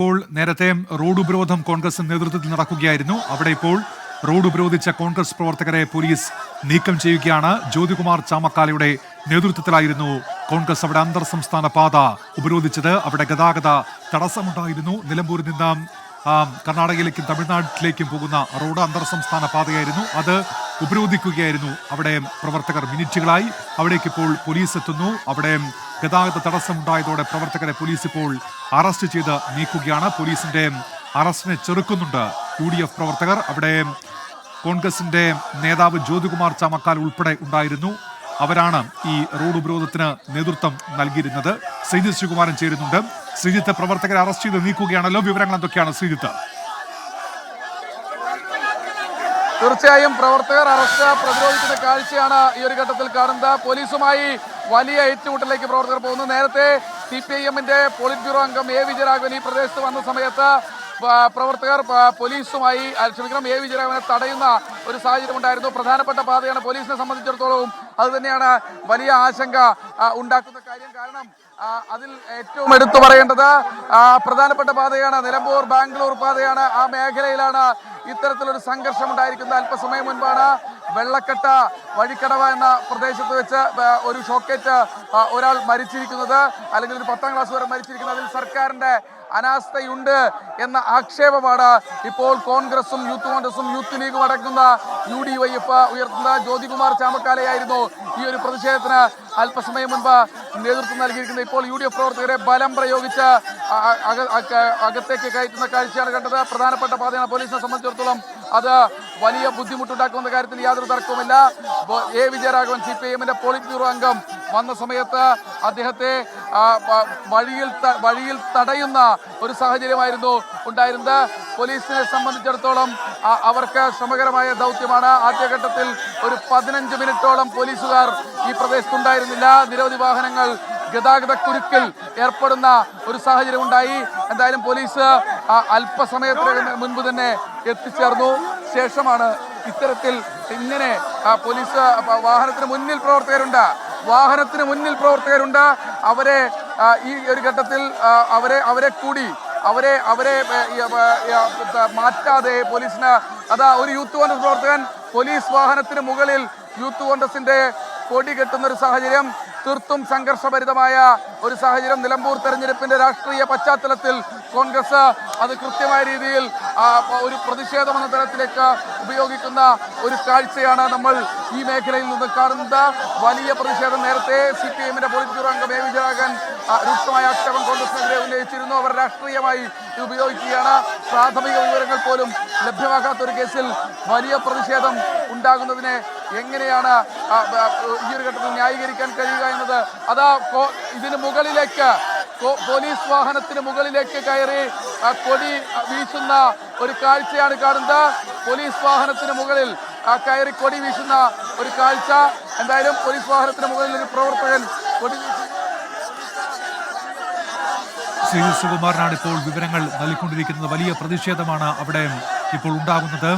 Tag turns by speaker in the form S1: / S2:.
S1: ഇപ്പോൾ നേരത്തെ റോഡ് ഉപരോധം കോൺഗ്രസ് നേതൃത്വത്തിൽ നടക്കുകയായിരുന്നു. അവിടെ ഇപ്പോൾ റോഡ് ഉപരോധിച്ച കോൺഗ്രസ് പ്രവർത്തകരെ പോലീസ് നീക്കം ചെയ്യുകയാണ്. ജ്യോതികുമാർ ചാമക്കാലയുടെ നേതൃത്വത്തിലായിരുന്നു കോൺഗ്രസ് അവിടെ അന്തർ സംസ്ഥാന പാത ഉപരോധിച്ചത്. അവിടെ ഗതാഗത തടസ്സമുണ്ടായിരുന്നു. നിലമ്പൂരിൽ നിന്ന് കർണാടകയിലേക്കും തമിഴ്നാട്ടിലേക്കും പോകുന്ന റോഡ് അന്തർ സംസ്ഥാന പാതയായിരുന്നു. അത് ഉപരോധിക്കുകയായിരുന്നു അവിടെ പ്രവർത്തകർ മിനിറ്റുകളായി. അവിടേക്ക് ഇപ്പോൾ പോലീസ് എത്തുന്നു. അവിടെ ഗതാഗത തടസ്സമുണ്ടായതോടെ പ്രവർത്തകരെ പോലീസ് ഇപ്പോൾ അറസ്റ്റ് ചെയ്ത് നീക്കുകയാണ്. പോലീസിന്റെ അറസ്റ്റിനെ ചെറുക്കുന്നുണ്ട് UDF പ്രവർത്തകർ. അവിടെ കോൺഗ്രസിന്റെ നേതാവ് ജ്യോതികുമാർ ചാമക്കാൽ ഉൾപ്പെടെ ഉണ്ടായിരുന്നു. അവരാണ് ഈ റോഡ് ഉപരോധത്തിന് നേതൃത്വം നൽകിയിരുന്നത്. ശ്രീജിത്ത് ശ്രീകുമാരൻ ചേരുന്നുണ്ട്. ശ്രീജിത്ത്, പ്രവർത്തകരെ അറസ്റ്റ് ചെയ്ത് നീക്കുകയാണല്ലോ, വിവരങ്ങൾ എന്തൊക്കെയാണ് ശ്രീജിത്ത്?
S2: തീർച്ചയായും പ്രവർത്തകർ അറസ്റ്റ് പ്രതിരോധിക്കുന്ന കാഴ്ചയാണ് ഈ ഒരു ഘട്ടത്തിൽ കാണുന്നത്. പോലീസുമായി വലിയ ഏറ്റുമുട്ടലിലേക്ക് പ്രവർത്തകർ പോകുന്നു. നേരത്തെ CPIM-ന്റെ പോളിറ്റ് ബ്യൂറോ അംഗം A. വിജയരാഘവൻ ഈ പ്രദേശത്ത് വന്ന സമയത്ത് പ്രവർത്തകർ പോലീസുമായി A. വിജയരാഘവനെ തടയുന്ന ഒരു സാഹചര്യം ഉണ്ടായിരുന്നു. പ്രധാനപ്പെട്ട പാതയാണ്. പോലീസിനെ സംബന്ധിച്ചിടത്തോളം അത് തന്നെയാണ് വലിയ ആശങ്ക ഉണ്ടാക്കുന്ന കാര്യം. കാരണം അതിൽ ഏറ്റവും എടുത്തു പറയേണ്ടത് പ്രധാനപ്പെട്ട പാതയാണ്, നിലമ്പൂർ ബാംഗ്ലൂർ പാതയാണ്. ആ മേഖലയിലാണ് ഇത്തരത്തിലൊരു സംഘർഷം ഉണ്ടായിരിക്കുന്നത്. അല്പസമയം മുൻപാണ് വെള്ളക്കെട്ട വഴിക്കടവ എന്ന പ്രദേശത്ത് വെച്ച് ഒരു ഷോക്കേറ്റ് ഒരാൾ മരിച്ചിരിക്കുന്നത്, അല്ലെങ്കിൽ ഒരു 10ാം ക്ലാസ് വരെ മരിച്ചിരിക്കുന്നത്. അതിൽ സർക്കാരിന്റെ അനാസ്ഥയുണ്ട് എന്ന ആക്ഷേപമാണ് ഇപ്പോൾ കോൺഗ്രസും യൂത്ത് കോൺഗ്രസും യൂത്ത് ലീഗും അടങ്ങുന്ന UDYF ഉയർത്തുന്ന. ജ്യോതികുമാർ ചാമക്കാലയായിരുന്നു ഈ ഒരു പ്രതിഷേധത്തിന് അല്പസമയം മുൻപ് നേതൃത്വം നൽകിയിരിക്കുന്നത്. ഇപ്പോൾ UDF പ്രവർത്തകരെ ബലം പ്രയോഗിച്ച് അകത്തേക്ക് കയറ്റുന്ന കാഴ്ചയാണ് കണ്ടത്. പ്രധാനപ്പെട്ട പാതയാണ്. പോലീസിനെ സംബന്ധിച്ചിടത്തോളം അത് വലിയ ബുദ്ധിമുട്ടുണ്ടാക്കുന്ന കാര്യത്തിൽ യാതൊരു തർക്കവുമില്ല. A. വിജയരാഘവൻ CPIM-ന്റെ പോളിറ്റ് ബ്യൂറോ അംഗം വന്ന സമയത്ത് അദ്ദേഹത്തെ വഴിയിൽ തടയുന്ന ഒരു സാഹചര്യമായിരുന്നു ഉണ്ടായിരുന്നത്. പോലീസിനെ സംബന്ധിച്ചിടത്തോളം അവർക്ക് ശ്രമകരമായ ദൗത്യമാണ്. ആദ്യഘട്ടത്തിൽ ഒരു 15 മിനിറ്റോളം പോലീസുകാർ ഈ പ്രദേശത്തുണ്ടായിരുന്നില്ല. നിരവധി വാഹനങ്ങൾ ഗതാഗത കുരുക്കിൽ ഏർപ്പെടുന്ന ഒരു സാഹചര്യം ഉണ്ടായി. എന്തായാലും പോലീസ് അല്പസമയത്തിന് മുൻപ് തന്നെ എത്തിച്ചേർന്നു. ശേഷമാണ് ഇത്തരത്തിൽ ഇങ്ങനെ പോലീസ് വാഹനത്തിന് മുന്നിൽ പ്രവർത്തകരുണ്ട്. അവരെ ഈ ഒരു ഘട്ടത്തിൽ അവരെ മാറ്റാതെ പോലീസിന് ഒരു യൂത്ത് കോൺഗ്രസ് പ്രവർത്തകൻ പോലീസ് വാഹനത്തിന് മുകളിൽ യൂത്ത് കോൺഗ്രസിന്റെ കൊടി കെട്ടുന്ന ഒരു സാഹചര്യം, തീർത്തും സംഘർഷഭരിതമായ ഒരു സാഹചര്യം. നിലമ്പൂർ തെരഞ്ഞെടുപ്പിന്റെ രാഷ്ട്രീയ പശ്ചാത്തലത്തിൽ കോൺഗ്രസ് അത് കൃത്യമായ രീതിയിൽ ഒരു പ്രതിഷേധം എന്ന തരത്തിലേക്ക് ഉപയോഗിക്കുന്ന ഒരു കാഴ്ചയാണ് നമ്മൾ ഈ മേഖലയിൽ നിന്ന് കാണുന്നത്. വലിയ പ്രതിഷേധം നേരത്തെ CPIM-ന്റെ പോളിറ്റ് ബ്യൂറോ അംഗം A. വിജയരാഘവൻ രൂക്ഷമായ ആക്ഷേപം കോൺഗ്രസിനെതിരെ ഉന്നയിച്ചിരുന്നു. അവർ രാഷ്ട്രീയമായി ഇത് ഉപയോഗിക്കുകയാണ്. പ്രാഥമിക വിവരങ്ങൾ പോലും ലഭ്യമാക്കാത്ത ഒരു കേസിൽ വലിയ പ്രതിഷേധം ഉണ്ടാകുന്നതിനെ എങ്ങനെയാണ് ഈ ഒരു ഘട്ടത്തിൽ ന്യായീകരിക്കാൻ കഴിയുക എന്നത് ഇതിന് മുകളിലേക്ക് പോലീസ് വാഹനത്തിന് മുകളിലേക്ക് കയറി കൊടി വീശുന്ന ഒരു കാഴ്ചയാണ് കാണുന്നത്. പോലീസ് വാഹനത്തിന് മുകളിൽ കയറി കൊടി വീശുന്ന ഒരു കാഴ്ച. എന്തായാലും പോലീസ് വാഹനത്തിന് മുകളിൽ ഒരു പ്രവർത്തകൻ കൊടി
S1: ശ്രീജിത്ത് ശ്രീകുമാരനാണ് ഇപ്പോൾ വിവരങ്ങൾ നൽകിക്കൊണ്ടിരിക്കുന്നത്. വലിയ പ്രതിഷേധമാണ് അവിടെ ഇപ്പോൾ ഉണ്ടാകുന്നത്.